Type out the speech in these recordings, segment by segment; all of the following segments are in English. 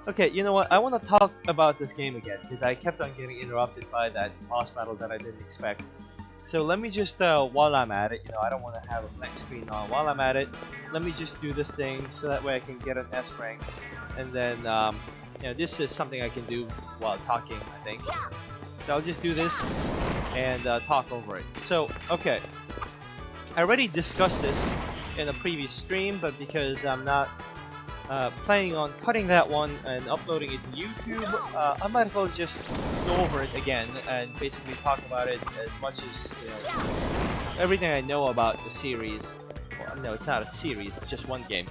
Okay, you know what? I want to talk about this game again because I kept on getting interrupted by that boss battle that I didn't expect. So let me just, while I'm at it, I don't want to have a blank screen on. While I'm at it, let me just do this thing so that way I can get an S rank. And then, this is something I can do while talking, I think. So I'll just do this and talk over it. So, okay. I already discussed this in a previous stream, but because I'm not planning on cutting that one and uploading it to YouTube, I might as well just go over it again and basically talk about it as much as everything I know about the series. Well, no, it's not a series; it's just one game.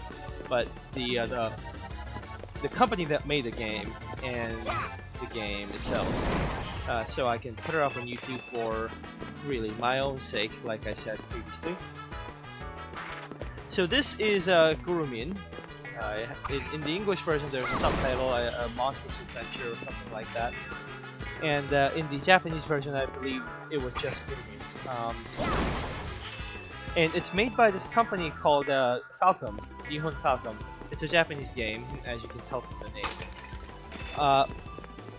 But the company that made the game and the game itself, so I can put it up on YouTube for really my own sake, like I said previously. So this is Gurumin. In the English version, there's a subtitle, a monstrous adventure or something like that. And in the Japanese version, I believe it was just Gurumin. And it's made by this company called Falcom, Nihon Falcom. It's a Japanese game, as you can tell from the name.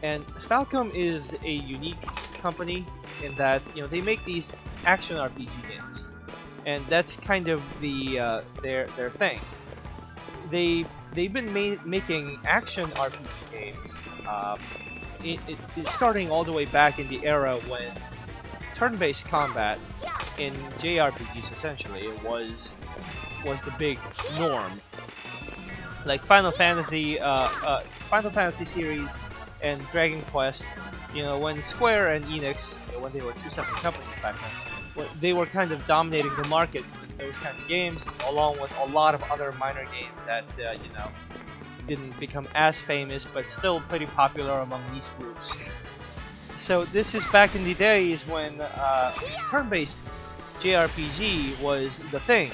And Falcom is a unique company in that they make these action RPG games, and that's kind of their thing. They've been making action RPG games, starting all the way back in the era when turn-based combat in JRPGs essentially was the big norm. Like Final Fantasy series and Dragon Quest, when Square and Enix, when they were two separate companies back then, they were kind of dominating the market with those kind of games, along with a lot of other minor games that didn't become as famous, but still pretty popular among these groups. So this is back in the days when turn-based JRPG was the thing.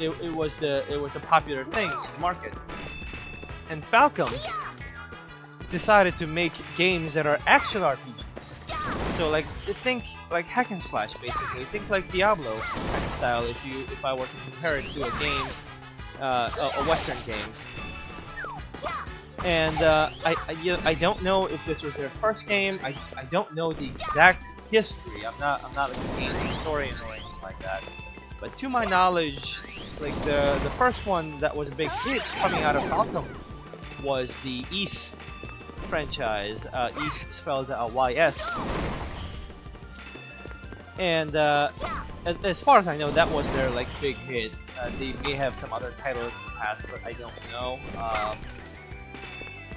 It was the popular thing in the market, and Falcom decided to make games that are action RPGs. So think like hack and slash basically. Think like Diablo kind of style if I were to compare it to a game, a Western game. And I don't know if this was their first game. I don't know the exact history. I'm not a game historian or anything like that. But to my knowledge, like the first one that was a big hit coming out of Falcom was the Ys franchise. Ys spelled YS. And as far as I know, that was their big hit. They may have some other titles in the past, but I don't know.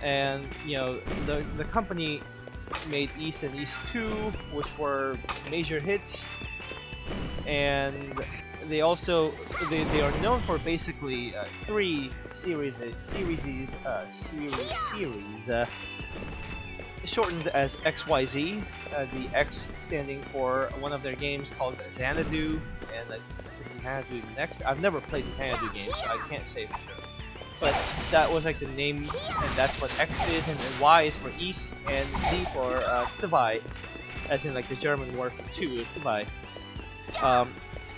And the company made Ys and Ys 2, which were major hits, and they also they are known for basically three series shortened as XYZ, the X standing for one of their games called Xanadu, and Xanadu next. I've never played the Xanadu game, so I can't say for sure. But that was the name, and that's what X is, and then Y is for Ys, and Z for Zwei, as in the German word for two, Zwei.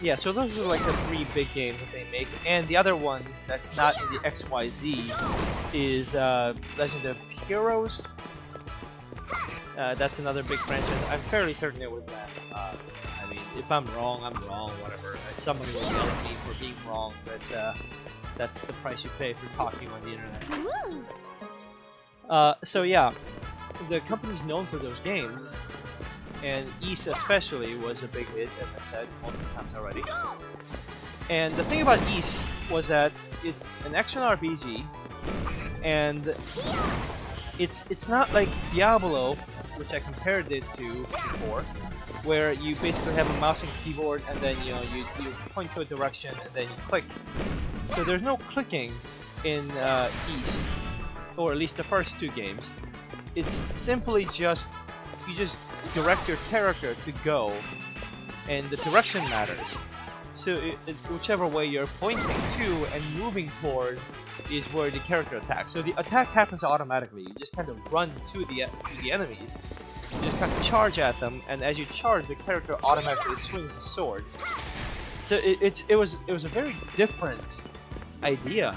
Yeah, so those are the three big games that they make, and the other one that's not in the XYZ is Legend of Heroes. That's another big franchise. I'm fairly certain it was that. I mean, if I'm wrong, I'm wrong, whatever. Somebody will yell at me for being wrong, but that's the price you pay for talking on the internet. So yeah, the company's known for those games, and Ys especially was a big hit, as I said multiple times already. And the thing about Ys was that it's an action RPG, and it's not like Diablo, which I compared it to before, where you basically have a mouse and keyboard, and then you point to a direction, and then you click. So there's no clicking in Ys, or at least the first two games. It's simply you just direct your character to go, and the direction matters. So whichever way you're pointing to and moving toward is where the character attacks. So the attack happens automatically. You just kind of run to the enemies, you just kind of charge at them, and as you charge, the character automatically swings the sword. So it was a very different idea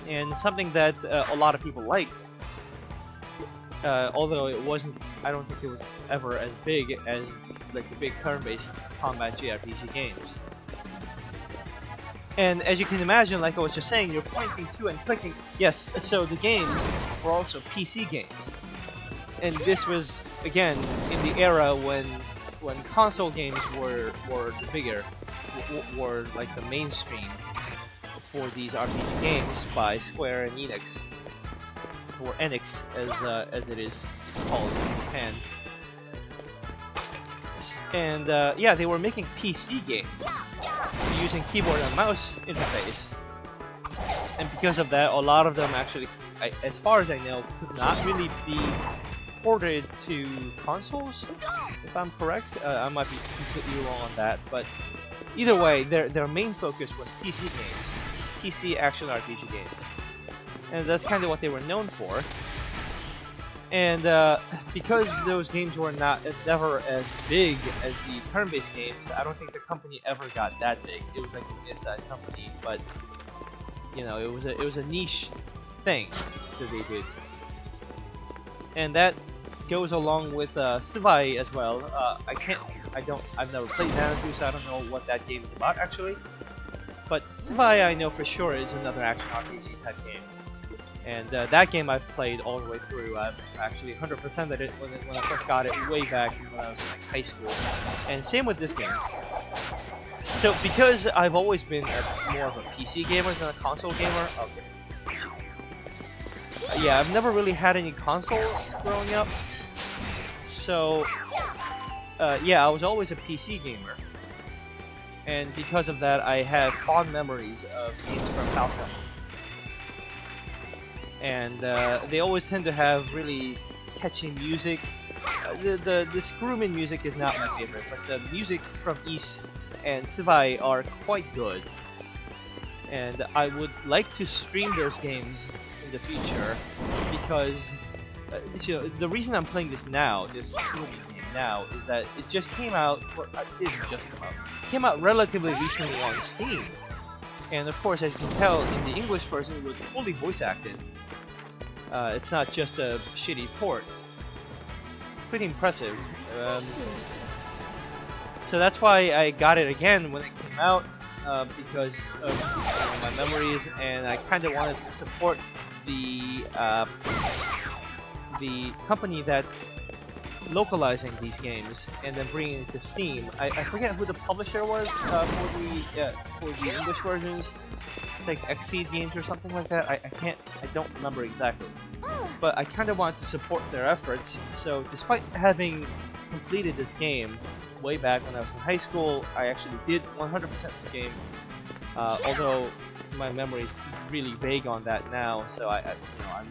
and something that a lot of people liked. Although it wasn't, I don't think it was ever as big as like the big turn-based combat JRPG games. And as you can imagine, like I was just saying, you're pointing to and clicking. Yes, so the games were also PC games, and this was again in the era when console games were the bigger, were like the mainstream for these RPG games by Square and Enix, or Enix as it is called in Japan. And yeah, they were making PC games using keyboard and mouse interface, and because of that, a lot of them actually, as far as I know, could not really be ported to consoles, if I'm correct. I might be completely wrong on that, but either way, their main focus was PC games, PC action RPG games, and that's kind of what they were known for. And because those games were never as big as the turn-based games, I don't think the company ever got that big. It was like a mid-sized company, but you know, it was a niche thing that they did, and that goes along with Sivai as well. I've never played Xanadu, so I don't know what that game is about actually. But Sivai, I know for sure, is another action RPG type game. And that game I've played all the way through. I've actually 100%ed it when I first got it way back when I was in like high school. And same with this game. So because I've always been more of a PC gamer than a console gamer, yeah, I've never really had any consoles growing up. So yeah, I was always a PC gamer. And because of that, I have fond memories of games from Falcom. And they always tend to have really catchy music. The Gurumin music is not my favorite, but the music from Ys and Sivai are quite good. And I would like to stream those games in the future because you know, the reason I'm playing this now, this Gurumin game now, is that it just came out. Well, it didn't just come out. It came out relatively recently on Steam. And of course, as you can tell, in the English version, it was fully voice acted. It's not just a shitty port. Pretty impressive. So that's why I got it again when it came out, because of my memories, and I kind of wanted to support the company that's localizing these games and then bringing it to Steam. I forget who the publisher was for the English versions. It's like Exceed Games or something like that. I don't remember exactly. But I kind of wanted to support their efforts. So despite having completed this game way back when I was in high school, I actually did 100% this game. Although my memory is really vague on that now, so I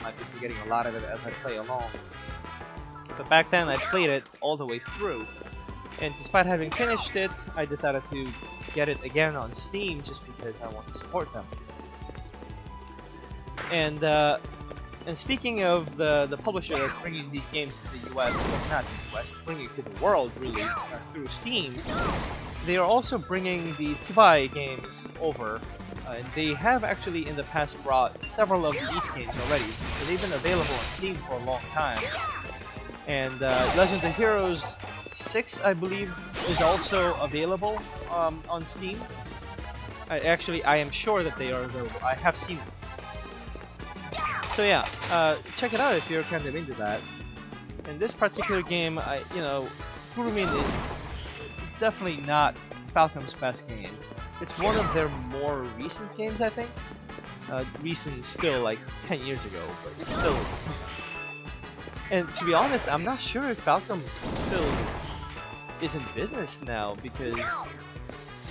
might be forgetting a lot of it as I play along. But back then I played it all the way through, and despite having finished it, I decided to get it again on Steam just because I want to support them. And speaking of the publisher that's bringing these games to the US, well, not the US, bringing it to the world really through Steam, they are also bringing the Sivai games over. And they have actually in the past brought several of these games already, so they've been available on Steam for a long time. And Legend of Heroes 6, I believe, is also available on Steam. I am sure that they are available. I have seen them. So yeah, check it out if you're kind of into that. In this particular game, Gurumin is definitely not Falcom's best game. It's one of their more recent games, I think. Recent still like 10 years ago, but it's still. And to be honest, I'm not sure if Falcom still is in business now, because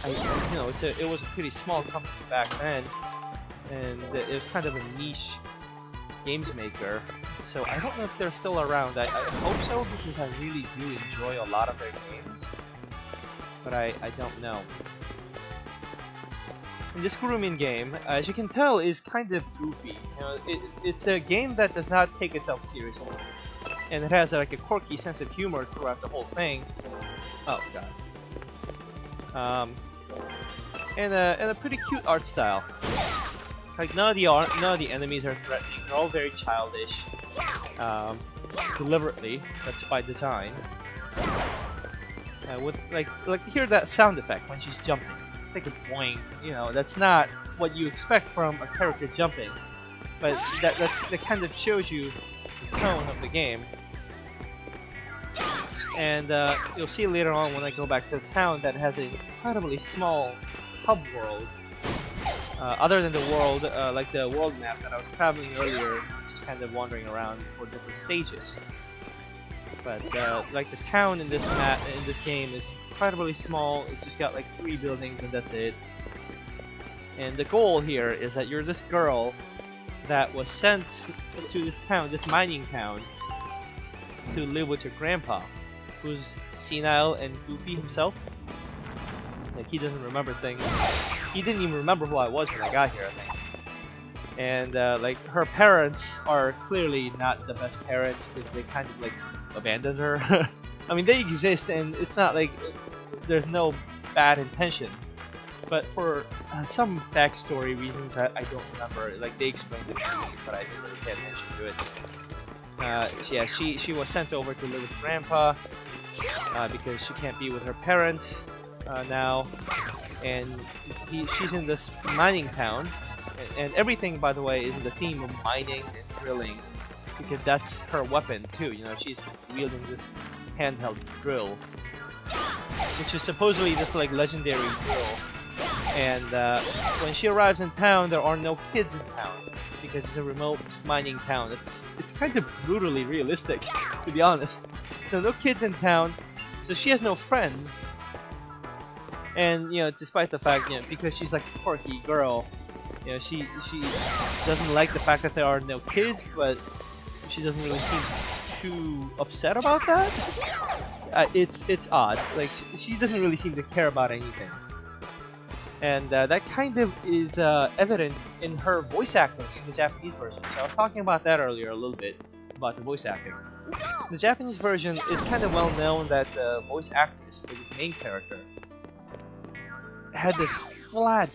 it was a pretty small company back then, and it was kind of a niche games maker. So I don't know if they're still around. I hope so, because I really do enjoy a lot of their games, but I don't know. And this Gurumin game, as you can tell, is kind of goofy. It's a game that does not take itself seriously, and it has like a quirky sense of humor throughout the whole thing. Oh god. And a pretty cute art style. Like none of the enemies are threatening. They're all very childish, deliberately. That's by design. With like hear that sound effect when she's jumping. It's like a boing. You know, that's not what you expect from a character jumping, but that kind of shows you the tone of the game. And you'll see later on when I go back to the town that has an incredibly small hub world. Other than the world, like the world map that I was traveling earlier, just kind of wandering around for different stages. But like the town in this game is incredibly small. It's just got like 3 buildings and that's it. And the goal here is that you're this girl that was sent to this town, this mining town, to live with your grandpa, who's senile and goofy himself. Like he doesn't remember things. He didn't even remember who I was when I got here, I think. And like her parents are clearly not the best parents because they kind of like abandoned her. I mean, they exist and it's not like there's no bad intention. But for some backstory reasons that I don't remember, like they explained it to me, but I didn't really pay attention to it. Yeah, she was sent over to live with grandpa because she can't be with her parents now, and she's in this mining town, and everything, by the way, is in the theme of mining and drilling, because that's her weapon too. You know, she's wielding this handheld drill, which is supposedly this like legendary drill. And when she arrives in town, there are no kids in town because it's a remote mining town. It's kind of brutally realistic, to be honest. So no kids in town, so she has no friends. And you know, despite the fact, you know, because she's like a quirky girl, you know, she doesn't like the fact that there are no kids, but she doesn't really seem too upset about that. It's odd. Like she doesn't really seem to care about anything. And that kind of is evident in her voice acting in the Japanese version. So I was talking about that earlier a little bit, about the voice acting. In the Japanese version, it's kind of well known that the voice actress for this main character had this flat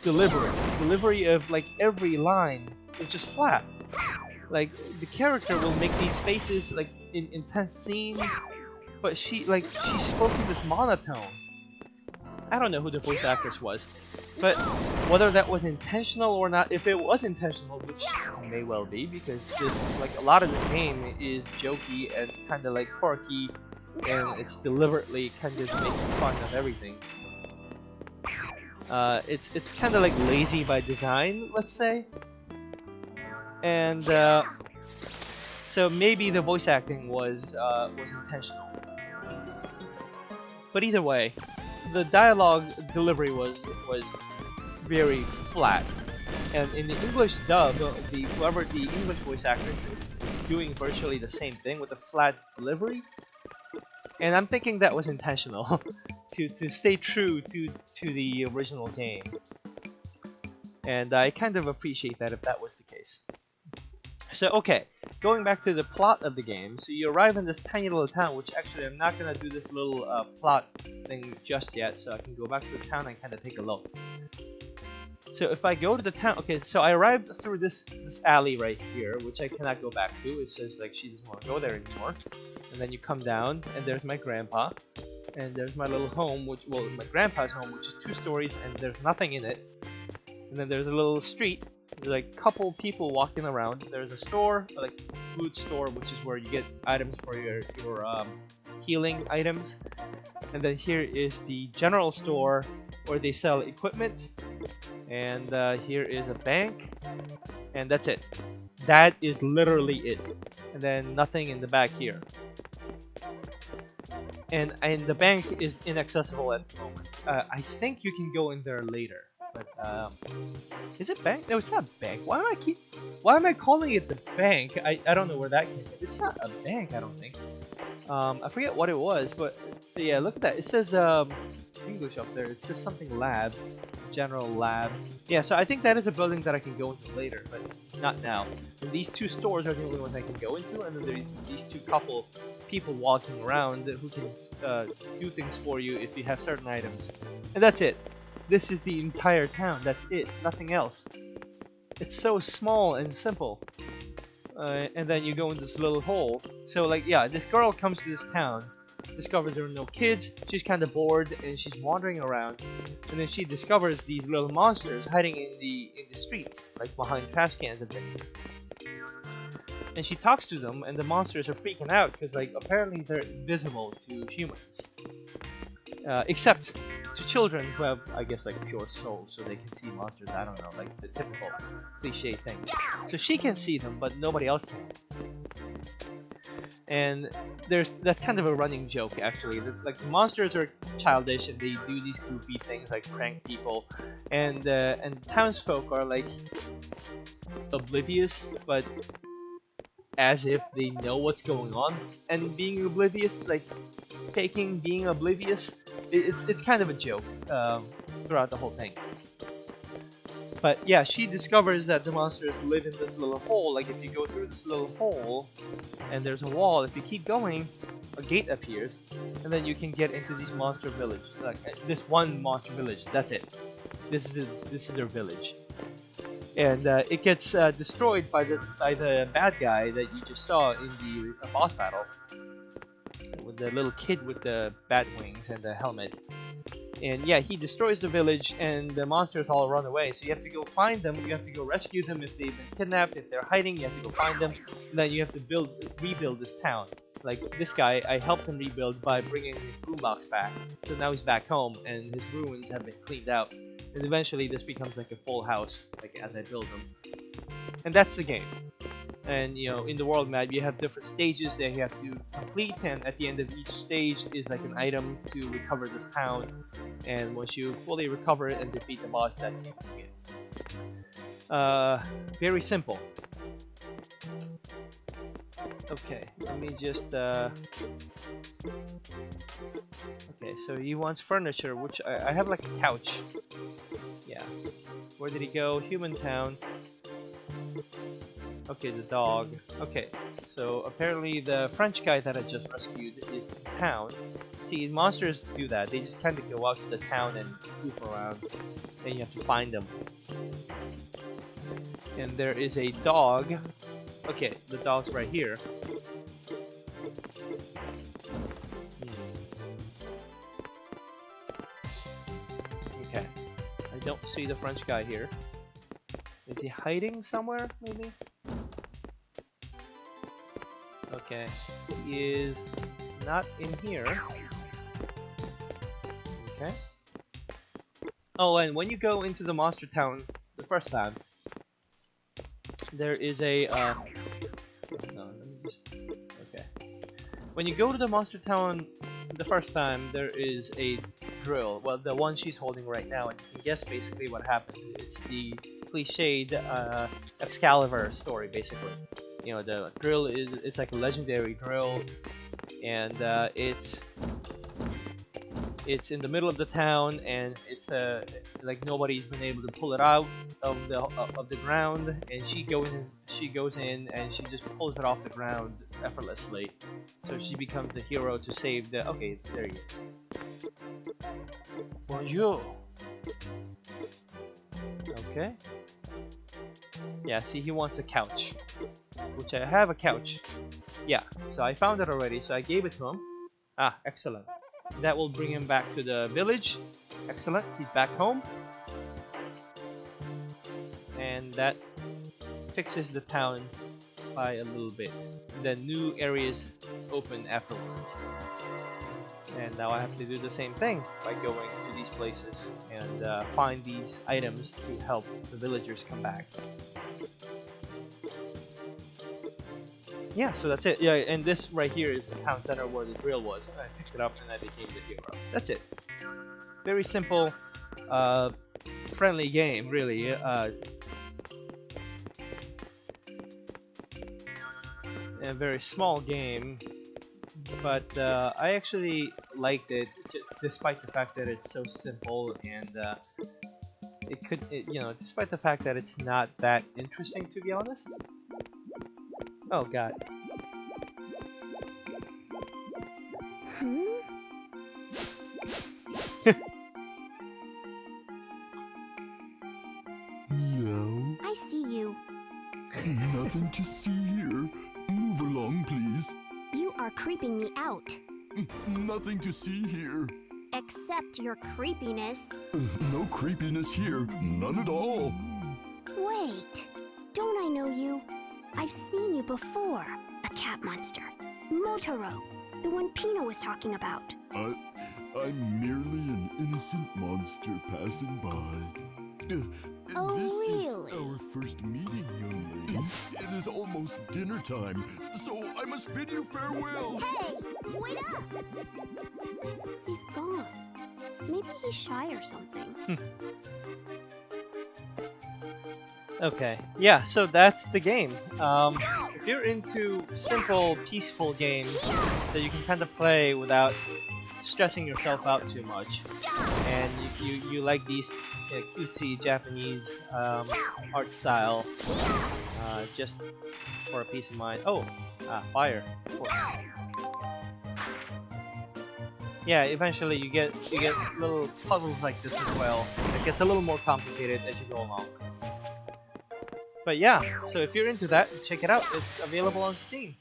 delivery of like every line was just flat. Like the character will make these faces like in intense scenes, but she spoke in this monotone. I don't know who the voice actress was, but whether that was intentional or not, if it was intentional, which may well be, because this, like a lot of this game is jokey and kind of like quirky, and it's deliberately kind of making fun of everything. It's kind of like lazy by design, let's say, and so maybe the voice acting was intentional. But either way, the dialogue delivery was very flat, and in the English dub, whoever the English voice actress is doing virtually the same thing with a flat delivery, and I'm thinking that was intentional to stay true to the original game, and I kind of appreciate that if that was the case. So okay, going back to the plot of the game, so you arrive in this tiny little town, which actually I'm not gonna do this little plot thing just yet, so I can go back to the town and kind of take a look. So if I go to the town, okay, so I arrived through this alley right here, which I cannot go back to. It says like she doesn't want to go there anymore. And then you come down, and there's my grandpa, and there's my little home, well, my grandpa's home, which is 2 stories, and there's nothing in it. And then there's a little street. There's like a couple people walking around. There's a store, like food store, which is where you get items for your healing items. And then here is the general store where they sell equipment. And here is a bank. And that's it. That is literally it. And then nothing in the back here. And the bank is inaccessible at the moment. I think you can go in there later. But is it bank? No, it's not bank. Why am I calling it the bank? I don't know where that came from. It's not a bank, I don't think. I forget what it was, but yeah, look at that. It says English up there. It says something lab, general lab. Yeah, so I think that is a building that I can go into later, but not now. And these 2 stores are the only ones I can go into, and then there's these 2 couple people walking around who can do things for you if you have certain items. And that's it. This is the entire town. That's it. Nothing else. It's so small and simple. And then you go in this little hole. So like, yeah, this girl comes to this town, discovers there are no kids. She's kind of bored and she's wandering around, and then she discovers these little monsters hiding in the streets, like behind trash cans and things. And she talks to them, and the monsters are freaking out because like apparently they're invisible to humans, except to children who have, I guess, like a pure soul, so they can see monsters. I don't know, like the typical cliche thing. So she can see them, but nobody else can. And that's kind of a running joke actually. Like the monsters are childish and they do these goofy things like prank people, and townsfolk are like oblivious, but as if they know what's going on, and being oblivious, like faking being oblivious. It's kind of a joke throughout the whole thing. But yeah, she discovers that the monsters live in this little hole. Like if you go through this little hole and there's a wall, if you keep going, a gate appears, and then you can get into this monster village. Like this one monster village. That's it. This is their village, and it gets destroyed by the bad guy that you just saw in the boss battle, with the little kid with the bat wings and the helmet. And yeah, he destroys the village, and the monsters all run away. So you have to go find them. You have to go rescue them if they've been kidnapped. If they're hiding, you have to go find them. And then you have to rebuild this town. Like this guy, I helped him rebuild by bringing his boombox back. So now he's back home, and his ruins have been cleaned out. And eventually, this becomes like a full house, like as I build them. And that's the game. And you know, in the world map, you have different stages that you have to complete, and at the end of each stage is like an item to recover this town. And once you fully recover it and defeat the boss, that's it. Very simple. Okay, let me just okay, so he wants furniture, which I have like a couch. Yeah. Where did he go? Human town. Okay, the dog. Okay, so apparently the French guy that I just rescued is in town. See, monsters do that. They just kind of go out to the town and goof around, and you have to find them. And there is a dog. Okay, the dog's right here. Okay, I don't see the French guy here. Is he hiding somewhere, maybe? Okay, he is not in here. Okay. Oh, and when you go into the monster town the first time, there is a no, let me just, okay. When you go to the monster town the first time, there is a drill. Well, the one she's holding right now, and you can guess basically what happens. It's the cliched Excalibur story, basically. You know, the drill is like a legendary drill, and it's in the middle of the town, and it's like nobody's been able to pull it out of the ground, and she goes in and she just pulls it off the ground effortlessly. So she becomes the hero to save the. Okay, there he is. Bonjour. Okay. Yeah, see, he wants a couch, which I have a couch. Yeah, so I found it already, so I gave it to him. Ah, excellent. That will bring him back to the village. Excellent, he's back home. And that fixes the town by a little bit. Then new areas open afterwards. And now I have to do the same thing by going to these places and find these items to help the villagers come back. Yeah, so that's it. Yeah, and this right here is the town center where the drill was. And I picked it up and I became the hero. That's it. Very simple, friendly game, really. A very small game, but I actually liked it, despite the fact that it's so simple, and you know, despite the fact that it's not that interesting, to be honest. Oh god. I see creeping me out. Nothing to see here. Except your creepiness. No creepiness here. None at all. Wait, don't I know you? I've seen you before. A cat monster. Motaro, the one Pino was talking about. I'm merely an innocent monster passing by. Oh, this really? is our first meeting, young lady. It is almost dinner time, so I must bid you farewell. Hey, wait up! He's gone. Maybe he's shy or something. Okay, yeah, so that's the game. If you're into simple, peaceful games that you can kind of play without stressing yourself out too much, and you like these cutesy Japanese art style, just for a peace of mind. Oh, fire, of course. Yeah, eventually you get little puzzles like this as well. It gets a little more complicated as you go along. But yeah, so if you're into that, check it out. It's available on Steam.